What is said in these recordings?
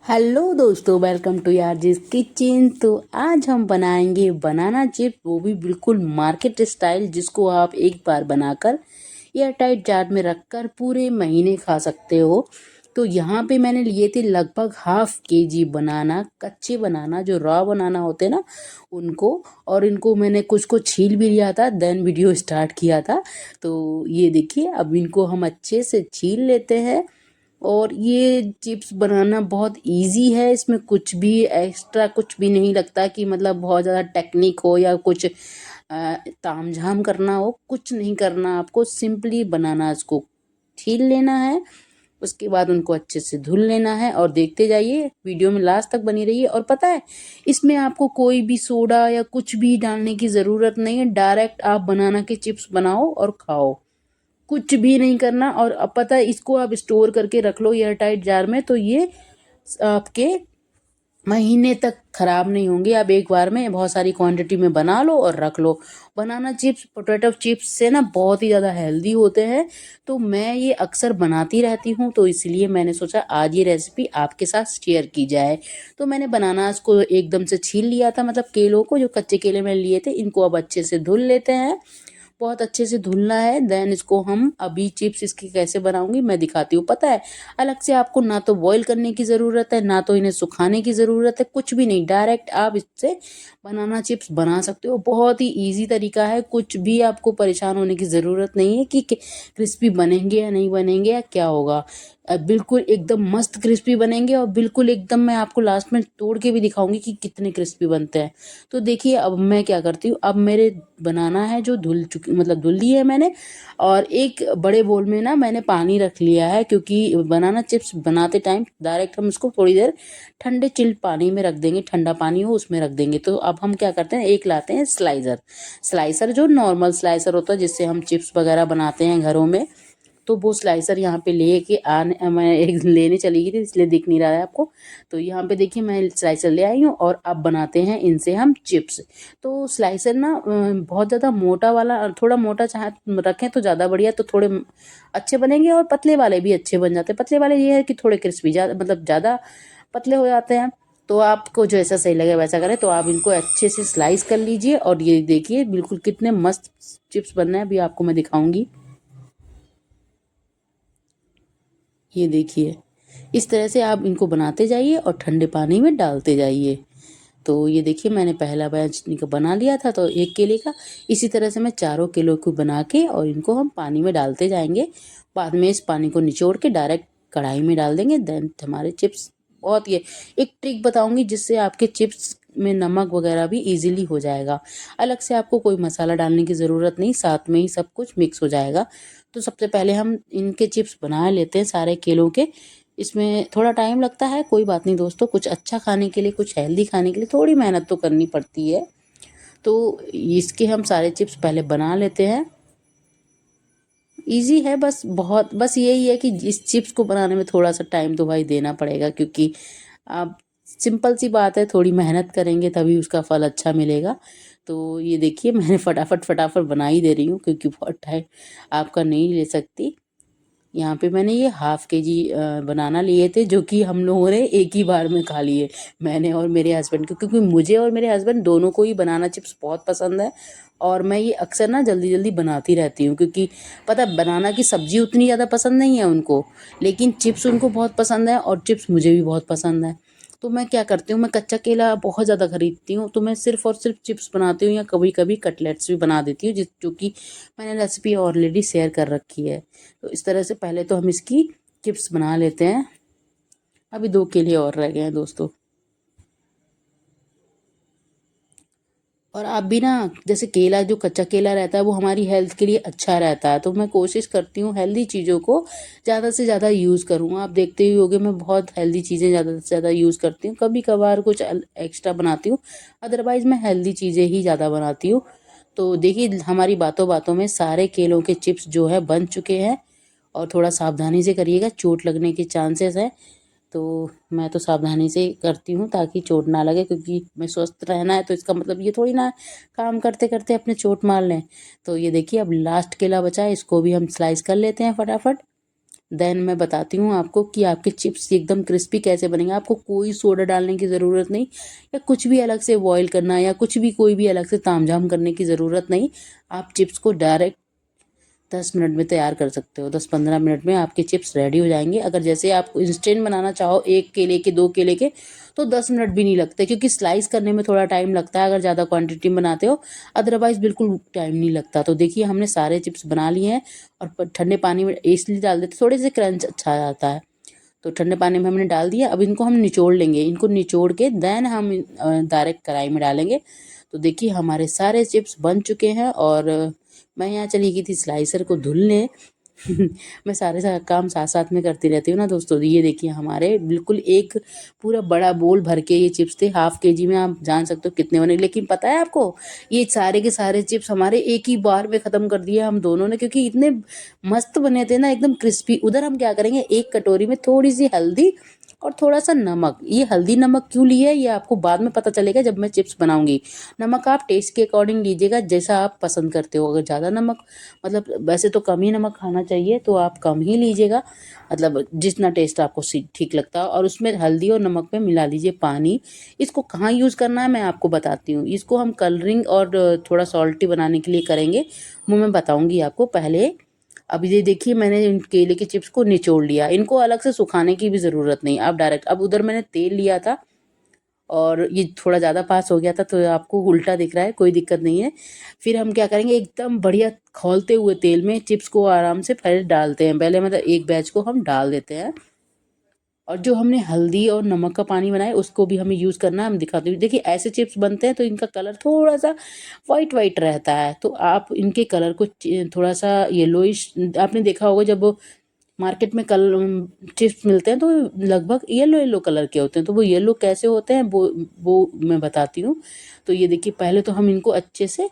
Hello दोस्तों, welcome to यारजीज kitchen. तो आज हम बनाएंगे बनाना चिप्स, वो भी बिल्कुल मार्केट स्टाइल, जिसको आप एक बार बनाकर एयर टाइट जार में रखकर पूरे महीने खा सकते हो। तो यहाँ पे मैंने लिए थे लगभग हाफ केजी बनाना, कच्चे बनाना जो रॉ बनाना होते हैं ना उनको। और इनको मैंने कुछ को छील भी लिया था, देन वीडियो स्टार्ट किया था। तो ये देखिए, अब इनको हम अच्छे से छील लेते हैं। और ये चिप्स बनाना बहुत इजी है, इसमें कुछ भी एक्स्ट्रा कुछ भी नहीं लगता कि मतलब बहुत ज़्यादा टेक्निक हो या कुछ तामझाम करना हो। कुछ नहीं करना, आपको सिंपली बनाना, इसको छील लेना है। उसके बाद उनको अच्छे से धुल लेना है और देखते जाइए, वीडियो में लास्ट तक बनी रहिए। और पता है, इसमें आपको कोई भी सोडा या कुछ भी डालने की ज़रूरत नहीं है, डायरेक्ट आप बनाना के चिप्स बनाओ और खाओ। कुछ भी नहीं करना। और अब पता है, इसको आप स्टोर करके रख लो एयर टाइट जार में, तो ये आपके महीने तक खराब नहीं होंगे। आप एक बार में बहुत सारी क्वांटिटी में बना लो और रख लो। बनाना चिप्स, पोटैटो चिप्स से ना बहुत ही ज़्यादा हेल्दी होते हैं। तो मैं ये अक्सर बनाती रहती हूँ, तो इसलिए मैंने सोचा आज ये रेसिपी आपके साथ शेयर की जाए। तो मैंने बनानास को एकदम से छील लिया था, मतलब केलों को, जो कच्चे केले मैंने लिए थे, इनको अब अच्छे से धुल लेते हैं। बहुत अच्छे से धुलना है। देन इसको हम अभी चिप्स इसकी कैसे बनाऊंगी मैं दिखाती हूँ। पता है, अलग से आपको ना तो बॉईल करने की ज़रूरत है, ना तो इन्हें सुखाने की ज़रूरत है, कुछ भी नहीं। डायरेक्ट आप इससे बनाना चिप्स बना सकते हो। बहुत ही ईजी तरीका है, कुछ भी आपको परेशान होने की ज़रूरत नहीं है कि क्रिस्पी बनेंगे या नहीं बनेंगे या क्या होगा। बिल्कुल एकदम मस्त क्रिस्पी बनेंगे, और बिल्कुल एकदम मैं आपको लास्ट में तोड़ के भी दिखाऊंगी कि कितने क्रिस्पी बनते हैं। तो देखिए, अब मैं क्या करती हूँ, अब मेरे बनाना है जो धुल चुकी, मतलब धुल ली है मैंने। और एक बड़े बोल में ना मैंने पानी रख लिया है, क्योंकि बनाना चिप्स बनाते टाइम डायरेक्ट हम इसको थोड़ी देर ठंडे चिल्ड पानी में रख देंगे, ठंडा पानी हो उसमें रख देंगे। तो अब हम क्या करते हैं, एक लाते हैं स्लाइसर। स्लाइसर जो नॉर्मल स्लाइसर होता है, जिससे हम चिप्स वगैरह बनाते हैं घरों में, तो वो स्लाइसर यहाँ पे लेके आने, मैं एक लेने चली गई थी इसलिए दिख नहीं रहा है आपको। तो यहाँ पे देखिए, मैं स्लाइसर ले आई हूँ और अब बनाते हैं इनसे हम चिप्स। तो स्लाइसर ना बहुत ज़्यादा मोटा वाला, थोड़ा मोटा चाहे रखें तो ज़्यादा बढ़िया, तो थोड़े अच्छे बनेंगे। और पतले वाले भी अच्छे बन जाते हैं। पतले वाले ये है कि थोड़े क्रिस्पी ज़्यादा, मतलब ज़्यादा पतले हो जाते हैं। तो आपको जैसा सही लगे वैसा करें। तो आप इनको अच्छे से स्लाइस कर लीजिए, और ये देखिए बिल्कुल कितने मस्त चिप्स बनना है, अभी आपको मैं दिखाऊंगी। ये देखिए, इस तरह से आप इनको बनाते जाइए और ठंडे पानी में डालते जाइए। तो ये देखिए, मैंने पहला बैच इनका बना लिया था, तो 1 केले का। इसी तरह से मैं चारों किलो को बना के और इनको हम पानी में डालते जाएंगे। बाद में इस पानी को निचोड़ के डायरेक्ट कढ़ाई में डाल देंगे। देन हमारे चिप्स, बहुत ये एक ट्रिक बताऊंगी जिससे आपके चिप्स में नमक वगैरह भी इजीली हो जाएगा। अलग से आपको कोई मसाला डालने की ज़रूरत नहीं, साथ में ही सब कुछ मिक्स हो जाएगा। तो सबसे पहले हम इनके चिप्स बना लेते हैं सारे केलों के। इसमें थोड़ा टाइम लगता है, कोई बात नहीं दोस्तों, कुछ अच्छा खाने के लिए, कुछ हेल्दी खाने के लिए थोड़ी मेहनत तो करनी पड़ती है। तो इसके हम सारे चिप्स पहले बना लेते हैं। इजी है, बस बहुत, बस यही है कि इस चिप्स को बनाने में थोड़ा सा टाइम तो भाई देना पड़ेगा, क्योंकि आप, सिंपल सी बात है, थोड़ी मेहनत करेंगे तभी उसका फल अच्छा मिलेगा। तो ये देखिए, मैंने फटाफट फटाफट बना ही दे रही हूँ, क्योंकि बहुत टाइम आपका नहीं ले सकती। यहाँ पे मैंने ये हाफ केजी बनाना लिए थे, जो कि हम लोगों ने एक ही बार में खा लिए, मैंने और मेरे हस्बैंड को, क्योंकि मुझे और मेरे हस्बैंड दोनों को ही बनाना चिप्स बहुत पसंद है। और मैं ये अक्सर ना जल्दी जल्दी बनाती रहती हूँ, क्योंकि पता है, बनाना की सब्जी उतनी ज़्यादा पसंद नहीं है उनको, लेकिन चिप्स उनको बहुत पसंद है, और चिप्स मुझे भी बहुत पसंद है। तो मैं क्या करती हूँ, मैं कच्चा केला बहुत ज़्यादा खरीदती हूँ, तो मैं सिर्फ और सिर्फ चिप्स बनाती हूँ, या कभी कभी कटलेट्स भी बना देती हूँ, जिस जो कि मैंने रेसिपी ऑलरेडी शेयर कर रखी है। तो इस तरह से पहले तो हम इसकी चिप्स बना लेते हैं। अभी 2 केले और रह गए हैं दोस्तों। और आप भी ना, जैसे केला, जो कच्चा केला रहता है वो हमारी हेल्थ के लिए अच्छा रहता है, तो मैं कोशिश करती हूँ हेल्दी चीज़ों को ज़्यादा से ज़्यादा यूज़ करूँ। आप देखते ही होंगे, मैं बहुत हेल्दी चीज़ें ज़्यादा से ज़्यादा यूज़ करती हूँ। कभी कभार कुछ एक्स्ट्रा बनाती हूँ, अदरवाइज़ मैं हेल्दी चीज़ें ही ज़्यादा बनाती हूँ। तो देखिए, हमारी बातों बातों में सारे केलों के चिप्स जो है बन चुके हैं। और थोड़ा सावधानी से करिएगा, चोट लगने के चांसेस है। तो मैं तो सावधानी से करती हूँ ताकि चोट ना लगे, क्योंकि मैं स्वस्थ रहना है, तो इसका मतलब ये थोड़ी ना काम करते करते अपने चोट मार लें। तो ये देखिए, अब लास्ट केला बचा है, इसको भी हम स्लाइस कर लेते हैं फटाफट। देन मैं बताती हूँ आपको कि आपके चिप्स एकदम क्रिस्पी कैसे बनेंगे। आपको कोई सोडा डालने की ज़रूरत नहीं, या कुछ भी अलग से बॉईल करना, या कुछ भी कोई भी अलग से तामझाम करने की ज़रूरत नहीं। आप चिप्स को डायरेक्ट 10 मिनट में तैयार कर सकते हो। 10-15 मिनट में आपके चिप्स रेडी हो जाएंगे। अगर जैसे आप इंस्टेंट बनाना चाहो 1 केले के 2 केले के, तो 10 मिनट भी नहीं लगते, क्योंकि स्लाइस करने में थोड़ा टाइम लगता है अगर ज़्यादा क्वांटिटी में बनाते हो। अदरवाइज बिल्कुल टाइम नहीं लगता। तो देखिए हमने सारे चिप्स बना लिए हैं, और ठंडे पानी में इसलिए डाल देते, थोड़े से क्रंच अच्छा आ जाता है। तो ठंडे पानी में हमने डाल दिया। अब इनको हम निचोड़ लेंगे। इनको निचोड़ के देन हम डायरेक्ट कढ़ाई में डालेंगे। तो देखिए हमारे सारे चिप्स बन चुके हैं, और मैं यहाँ चली गई थी स्लाइसर को धुलने। मैं सारे काम साथ साथ में करती रहती हूँ ना दोस्तों। ये देखिए हमारे बिल्कुल एक पूरा बड़ा बोल भर के ये चिप्स थे। हाफ केजी में आप जान सकते हो कितने बने। लेकिन पता है आपको, ये सारे के सारे चिप्स हमारे एक ही बार में ख़त्म कर दिए हम दोनों ने, क्योंकि इतने मस्त बने थे ना, एकदम क्रिस्पी। उधर हम क्या करेंगे, एक कटोरी में थोड़ी सी हल्दी और थोड़ा सा नमक। ये हल्दी नमक क्यों लिए ये आपको बाद में पता चलेगा जब मैं चिप्स बनाऊंगी। नमक आप टेस्ट के अकॉर्डिंग लीजिएगा, जैसा आप पसंद करते हो। अगर ज़्यादा नमक, मतलब वैसे तो कम ही नमक खाना चाहिए, तो आप कम ही लीजिएगा, मतलब जितना टेस्ट आपको ठीक लगता है। और उसमें हल्दी और नमक में मिला लीजिए पानी। इसको कहाँ यूज़ करना है मैं आपको बताती हूँ। इसको हम कलरिंग और थोड़ा सॉल्टी बनाने के लिए करेंगे, वो मैं बताऊँगी आपको। पहले अब ये देखिए मैंने इन केले के चिप्स को निचोड़ लिया। इनको अलग से सुखाने की भी ज़रूरत नहीं, आप डायरेक्ट। अब उधर मैंने तेल लिया था, और ये थोड़ा ज़्यादा पास हो गया था, तो आपको उल्टा दिख रहा है, कोई दिक्कत नहीं है। फिर हम क्या करेंगे, एकदम बढ़िया खौलते हुए तेल में चिप्स को आराम से पहले डालते हैं। पहले मतलब एक बैच को हम डाल देते हैं, और जो हमने हल्दी और नमक का पानी बनाया उसको भी हमें यूज़ करना है। हम दिखाते हैं। देखिए ऐसे चिप्स बनते हैं तो इनका कलर थोड़ा सा वाइट वाइट रहता है, तो आप इनके कलर को थोड़ा सा येलोइश, आपने देखा होगा जब मार्केट में चिप्स मिलते हैं तो लगभग येलो येलो कलर के होते हैं। तो वो येलो कैसे होते हैं वो मैं बताती हूँ। तो ये देखिए पहले तो हम इनको अच्छे से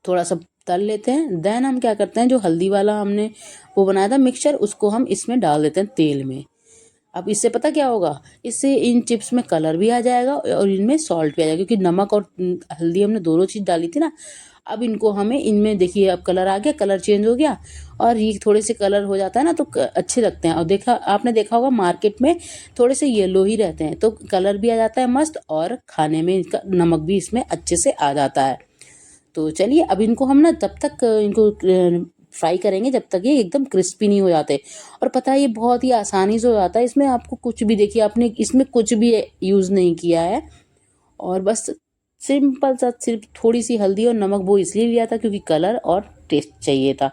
थोड़ा सा तल लेते हैं। देन हम क्या करते हैं, जो हल्दी वाला हमने वो बनाया था मिक्सचर, उसको हम इसमें डाल देते हैं तेल में। अब इससे पता क्या होगा, इससे इन चिप्स में कलर भी आ जाएगा और इनमें सॉल्ट भी आ जाएगा, क्योंकि नमक और हल्दी हमने दोनों चीज़ डाली थी ना। अब इनको हमें इनमें देखिए अब कलर आ गया, कलर चेंज हो गया, और ये थोड़े से कलर हो जाता है ना तो अच्छे लगते हैं। और देखा आपने देखा होगा मार्केट में थोड़े से येलो ही रहते हैं, तो कलर भी आ जाता है मस्त, और खाने में इनका नमक भी इसमें अच्छे से आ जाता है। तो चलिए अब इनको हम ना तब तक इनको फ्राई करेंगे जब तक ये एकदम क्रिस्पी नहीं हो जाते। और पता है ये बहुत ही आसानी से हो जाता है। इसमें आपको कुछ भी, देखिए आपने इसमें कुछ भी यूज़ नहीं किया है, और बस सिंपल सा सिर्फ थोड़ी सी हल्दी और नमक वो इसलिए लिया था क्योंकि कलर और टेस्ट चाहिए था।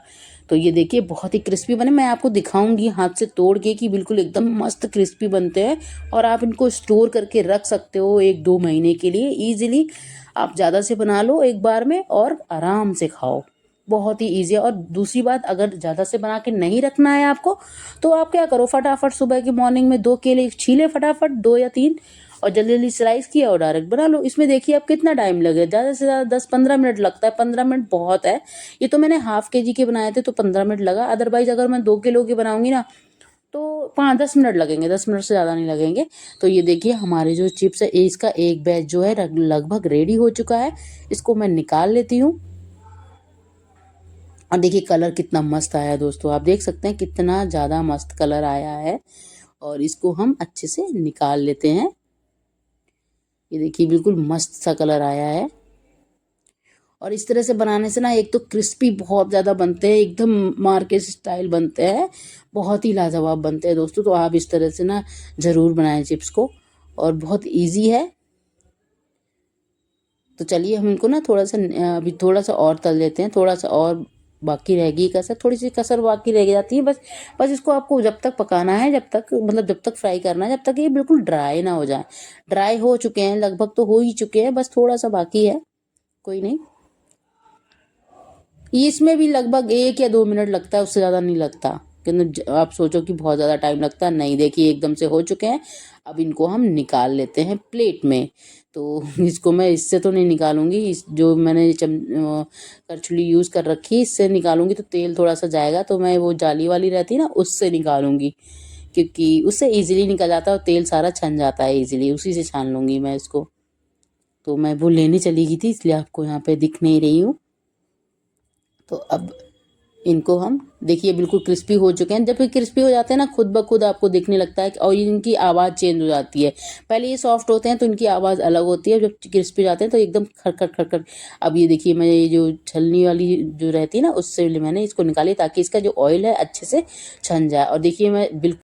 तो ये देखिए बहुत ही क्रिस्पी बने। मैं आपको दिखाऊंगी हाथ से तोड़ के कि बिल्कुल एकदम मस्त क्रिस्पी बनते हैं, और आप इनको स्टोर करके रख सकते हो 1-2 महीने के लिए ईजिली। आप ज़्यादा से बना लो एक बार में और आराम से खाओ, बहुत ही ईजी है। और दूसरी बात, अगर ज़्यादा से बना के नहीं रखना है आपको, तो आप क्या करो, फटाफट सुबह की मॉर्निंग में 2 केले छीले, फटाफट 2 या 3, और जल्दी जल्दी स्लाइस किया और डायरेक्ट बना लो। इसमें देखिए आप कितना टाइम लगे, ज़्यादा से ज़्यादा 10-15 मिनट लगता है। 15 मिनट बहुत है। ये तो मैंने हाफ केजी के बनाए थे तो 15 मिनट लगा। अदरवाइज अगर मैं 2 किलो के बनाऊंगी ना तो 5-10 मिनट लगेंगे, 10 मिनट से ज़्यादा नहीं लगेंगे। तो ये देखिए हमारे जो चिप्स है, इसका एक बैच जो है लगभग रेडी हो चुका है। इसको मैं निकाल लेती हूँ। और देखिए कलर कितना मस्त आया है दोस्तों, आप देख सकते हैं कितना ज़्यादा मस्त कलर आया है। और इसको हम अच्छे से निकाल लेते हैं। ये देखिए बिल्कुल मस्त सा कलर आया है। और इस तरह से बनाने से ना एक तो क्रिस्पी बहुत ज़्यादा बनते हैं, एकदम मार्केट स्टाइल बनते हैं, बहुत ही लाजवाब बनते हैं दोस्तों। तो आप इस तरह से ना ज़रूर बनाएं चिप्स को, और बहुत इजी है। तो चलिए हम इनको ना थोड़ा सा अभी थोड़ा सा और तल लेते हैं। थोड़ा सा और बाकी रहेगी कसर, थोड़ी सी कसर बाकी रह जाती है बस। बस इसको आपको जब तक पकाना है, जब तक मतलब जब तक फ्राई करना है, जब तक ये बिल्कुल ड्राई ना हो जाए। ड्राई हो चुके हैं लगभग, तो हो ही चुके हैं, बस थोड़ा सा बाकी है, कोई नहीं। इसमें भी लगभग 1 या 2 मिनट लगता है, उससे ज़्यादा नहीं लगता। कि आप सोचो कि बहुत ज़्यादा टाइम लगता है, नहीं। देखिए एकदम से हो चुके हैं। अब इनको हम निकाल लेते हैं प्लेट में। तो इसको मैं इससे तो नहीं निकालूंगी, इस जो मैंने करछुली यूज़ कर रखी है इससे निकालूंगी तो तेल थोड़ा सा जाएगा, तो मैं वो जाली वाली रहती है ना उससे निकालूंगी, क्योंकि उससे ईजिली निकल जाता है और तेल सारा छन जाता है ईजिली, उसी से छान लूँगी मैं इसको। तो मैं वो लेने चली गई थी इसलिए आपको यहाँ पे दिख नहीं रही हूँ। तो अब इनको हम देखिए बिल्कुल क्रिस्पी हो चुके हैं। जब ये क्रिस्पी हो जाते हैं ना खुद ब खुद आपको दिखने लगता है और इनकी आवाज़ चेंज हो जाती है। पहले ये सॉफ्ट होते हैं तो इनकी आवाज़ अलग होती है, जब क्रिस्पी हो जाते हैं तो एकदम खड़खड़ खड़खड़। अब ये देखिए मैं ये जो छलनी वाली जो रहती है ना उससे मैंने इसको निकाली ताकि इसका जो ऑयल है अच्छे से छन जाए। और देखिए मैं बिल्कुल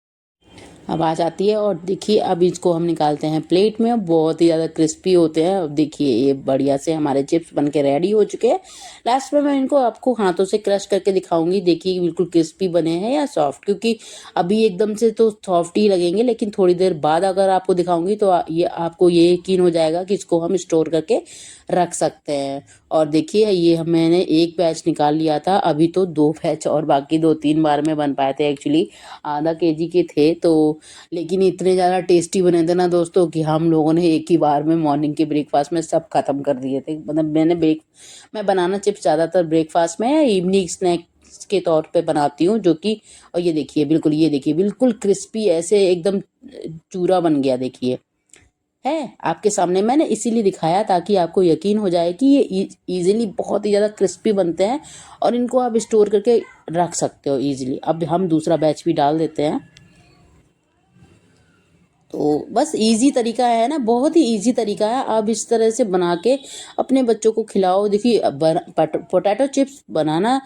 आवाज़ आती है। और देखिए अब इसको हम निकालते हैं प्लेट में। बहुत ही ज़्यादा क्रिस्पी होते हैं। अब देखिए ये बढ़िया से हमारे चिप्स बन के रेडी हो चुके हैं। लास्ट में मैं इनको आपको हाथों से क्रश करके दिखाऊंगी। देखिए बिल्कुल क्रिस्पी बने हैं या सॉफ्ट, क्योंकि अभी एकदम से तो सॉफ्ट ही लगेंगे, लेकिन थोड़ी देर बाद अगर आपको दिखाऊंगी तो ये आपको ये यकीन हो जाएगा कि इसको हम स्टोर करके रख सकते हैं। और देखिए ये मैंने एक बैच निकाल लिया था, अभी तो 2 बैच और बाकी 2-3 बार में बन पाए थे। एक्चुअली आधा केजी के थे तो, लेकिन इतने ज़्यादा टेस्टी बने थे ना दोस्तों कि हम लोगों ने एक ही बार में मॉर्निंग के ब्रेकफास्ट में सब खत्म कर दिए थे। मतलब मैं बनाना चिप्स ज़्यादातर ब्रेकफास्ट में या इवनिंग स्नैक्स के तौर पे बनाती हूँ, जो कि और ये देखिए बिल्कुल क्रिस्पी ऐसे एकदम चूरा बन गया। देखिए है आपके सामने, मैंने इसीलिए दिखाया ताकि आपको यकीन हो जाए कि ये इजीली बहुत ही ज़्यादा क्रिस्पी बनते हैं और इनको आप स्टोर करके रख सकते हो इजीली। अब हम दूसरा बैच भी डाल देते हैं। तो बस इजी तरीका है ना, बहुत ही इजी तरीका है। आप इस तरह से बना के अपने बच्चों को खिलाओ। देखिए पोटैटो चिप्स बनाना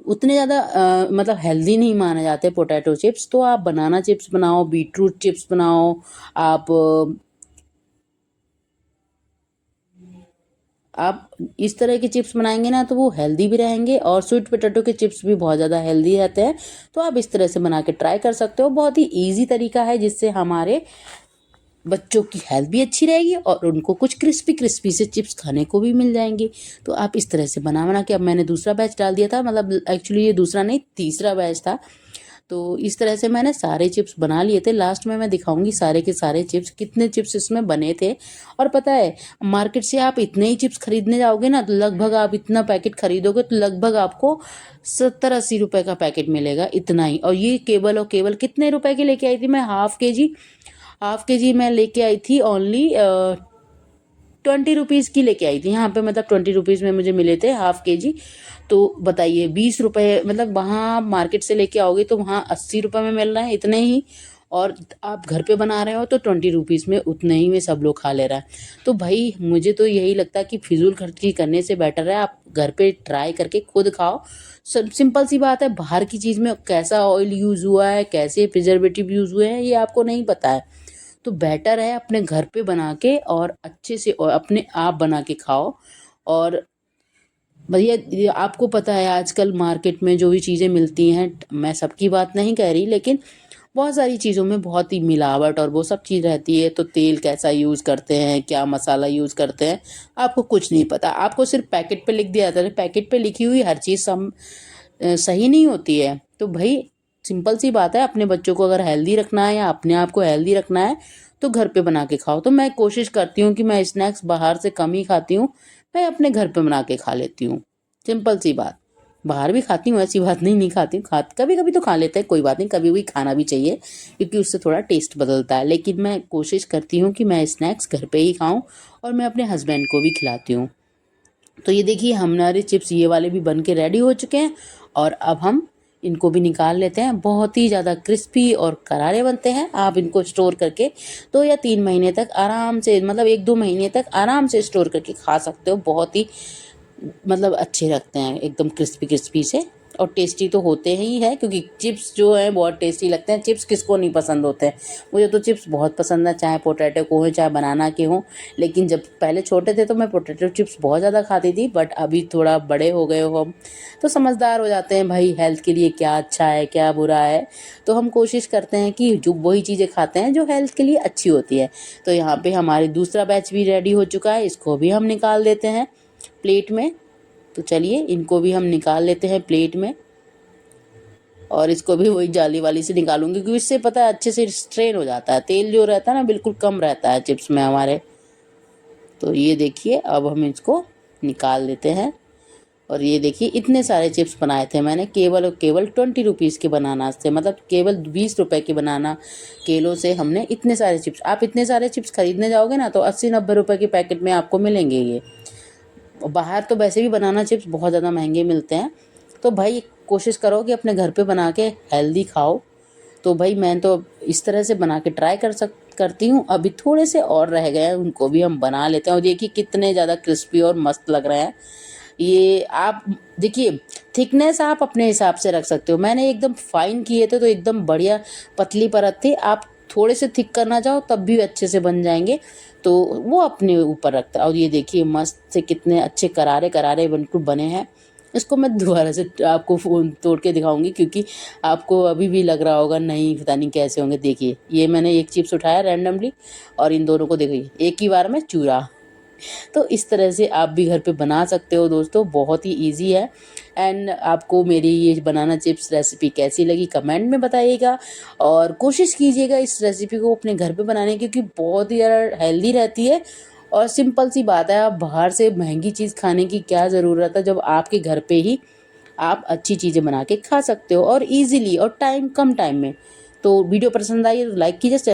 उतने ज़्यादा मतलब हेल्दी नहीं माने जाते पोटैटो चिप्स। तो आप बनाना चिप्स बनाओ, बीटरूट चिप्स बनाओ, आप इस तरह के चिप्स बनाएंगे ना तो वो हेल्दी भी रहेंगे। और स्वीट पोटैटो के चिप्स भी बहुत ज़्यादा हेल्दी रहते हैं। तो आप इस तरह से बना के ट्राई कर सकते हो। बहुत ही इजी तरीका है जिससे हमारे बच्चों की हेल्थ भी अच्छी रहेगी और उनको कुछ क्रिस्पी क्रिस्पी से चिप्स खाने को भी मिल जाएंगे। तो आप इस तरह से बना के, अब मैंने दूसरा बैच डाल दिया था, मतलब एक्चुअली ये दूसरा नहीं तीसरा बैच था। तो इस तरह से मैंने सारे चिप्स बना लिए थे। लास्ट में मैं दिखाऊंगी सारे के सारे चिप्स कितने चिप्स इसमें बने थे। और पता है मार्केट से आप इतने ही चिप्स खरीदने जाओगे ना तो लगभग आप इतना पैकेट खरीदोगे तो लगभग आपको 70-80 रुपए का पैकेट मिलेगा, इतना ही। और ये केवल कितने रुपए की लेके आई थी मैं? हाफ के जी मैं लेके आई थी ओनली 20 रुपीज़ की लेके आई थी यहाँ पे। मतलब 20 रुपीज़ में मुझे मिले थे हाफ के जी। तो बताइए 20 रुपए, मतलब वहाँ मार्केट से लेके आओगे तो वहाँ 80 रुपए में मिल रहा है इतने ही। और आप घर पे बना रहे हो तो 20 रुपीज़ में उतने ही में सब लोग खा ले रहा है। तो भाई मुझे तो यही लगता है कि फिजूल खर्ची करने से बेटर है आप घर पे ट्राई करके खुद खाओ। सिंपल सी बात है, बाहर की चीज़ में कैसा ऑयल यूज़ हुआ है, कैसे प्रिजर्वेटिव यूज़ हुए हैं, ये आपको नहीं पता है। तो बेटर है अपने घर पे बना के और अच्छे से और अपने आप बना के खाओ। और भैया ये आपको पता है आजकल मार्केट में जो भी चीज़ें मिलती हैं, मैं सबकी बात नहीं कह रही, लेकिन बहुत सारी चीज़ों में बहुत ही मिलावट और वो सब चीज़ रहती है। तो तेल कैसा यूज़ करते हैं, क्या मसाला यूज़ करते हैं, आपको कुछ नहीं पता। आपको सिर्फ पैकेट पे लिख दिया जाता है, पैकेट पे लिखी हुई हर चीज़ सही नहीं होती है। तो भाई सिंपल सी बात है, अपने बच्चों को अगर हेल्दी रखना है या अपने आप को हेल्दी रखना है तो घर पे बना के खाओ। तो मैं कोशिश करती हूँ कि मैं स्नैक्स बाहर से कम ही खाती हूँ, मैं अपने घर पे बना के खा लेती हूँ। सिंपल सी बात। बाहर भी खाती हूँ, ऐसी बात नहीं खाती हूँ, कभी कभी तो खा लेते हैं, कोई बात नहीं, कभी भी खाना भी चाहिए क्योंकि उससे थोड़ा टेस्ट बदलता है। लेकिन मैं कोशिश करती हूँ कि मैं स्नैक्स घर पे ही खाऊं और मैं अपने हस्बैंड को भी खिलाती हूँ। तो ये देखिए हमारे चिप्स ये वाले भी बन के रेडी हो चुके हैं। और अब हम इनको भी निकाल लेते हैं। बहुत ही ज़्यादा क्रिस्पी और करारे बनते हैं। आप इनको स्टोर करके 2 या 3 महीने तक आराम से, मतलब 1-2 महीने तक आराम से स्टोर करके खा सकते हो। बहुत ही मतलब अच्छे लगते हैं, एकदम क्रिस्पी क्रिस्पी से। और टेस्टी तो होते ही है क्योंकि चिप्स जो है बहुत टेस्टी लगते हैं। चिप्स किसको नहीं पसंद होते हैं, मुझे तो चिप्स बहुत पसंद है, चाहे पोटैटो को हो चाहे बनाना के हो। लेकिन जब पहले छोटे थे तो मैं पोटैटो चिप्स बहुत ज़्यादा खाती थी, बट अभी थोड़ा बड़े हो गए हो हम तो समझदार हो जाते हैं भाई हेल्थ के लिए क्या अच्छा है क्या बुरा है। तो हम कोशिश करते हैं कि जो वही चीज़ें खाते हैं जो हेल्थ के लिए अच्छी होती है। तो यहाँ पे हमारी दूसरा बैच भी रेडी हो चुका है, इसको भी हम निकाल देते हैं प्लेट में। तो चलिए इनको भी हम निकाल लेते हैं प्लेट में। और इसको भी वही जाली वाली से निकालूंगी क्योंकि इससे पता है अच्छे से स्ट्रेन हो जाता है, तेल जो रहता है ना बिल्कुल कम रहता है चिप्स में हमारे। तो ये देखिए अब हम इसको निकाल लेते हैं। और ये देखिए इतने सारे चिप्स बनाए थे मैंने केवल और केवल 20 रुपीज़ के बनाना से, मतलब केवल 20 रुपए के बनाना केलो से हमने इतने सारे चिप्स। आप इतने सारे चिप्स खरीदने जाओगे ना तो 80-90 रुपए के पैकेट में आपको मिलेंगे ये। बाहर तो वैसे भी बनाना चिप्स बहुत ज़्यादा महंगे मिलते हैं। तो भाई कोशिश करो कि अपने घर पे बना के हेल्दी खाओ। तो भाई मैं तो इस तरह से बना के ट्राई करती हूँ। अभी थोड़े से और रह गए हैं, उनको भी हम बना लेते हैं। और देखिए कितने ज़्यादा क्रिस्पी और मस्त लग रहे हैं। ये आप देखिए, थिकनेस आप अपने हिसाब से रख सकते हो। मैंने एकदम फाइन किए थे तो एकदम बढ़िया पतली परत थी। आप थोड़े से थिक करना चाहो तब भी अच्छे से बन जाएंगे, तो वो अपने ऊपर रखता है। और ये देखिए मस्त से कितने अच्छे करारे करारे बिल्कुल बने हैं। इसको मैं दोबारा से आपको फ़ोन तोड़ के दिखाऊंगी, क्योंकि आपको अभी भी लग रहा होगा नहीं पता नहीं कैसे होंगे। देखिए ये मैंने एक चिप्स उठाया रैंडमली और इन दोनों को देखिए एक ही बार में चूरा। तो इस तरह से आप भी घर पे बना सकते हो दोस्तों, बहुत ही ईजी है। एंड आपको मेरी ये बनाना चिप्स रेसिपी कैसी लगी कमेंट में बताइएगा, और कोशिश कीजिएगा इस रेसिपी को अपने घर पे बनाने की, क्योंकि बहुत ही ज़्यादा हेल्दी रहती है। और सिंपल सी बात है, आप बाहर से महंगी चीज़ खाने की क्या ज़रूरत है जब आपके घर पे ही आप अच्छी चीज़ें बना के खा सकते हो, और ईजिली और कम टाइम में। तो वीडियो पसंद आई तो लाइक कीजिए।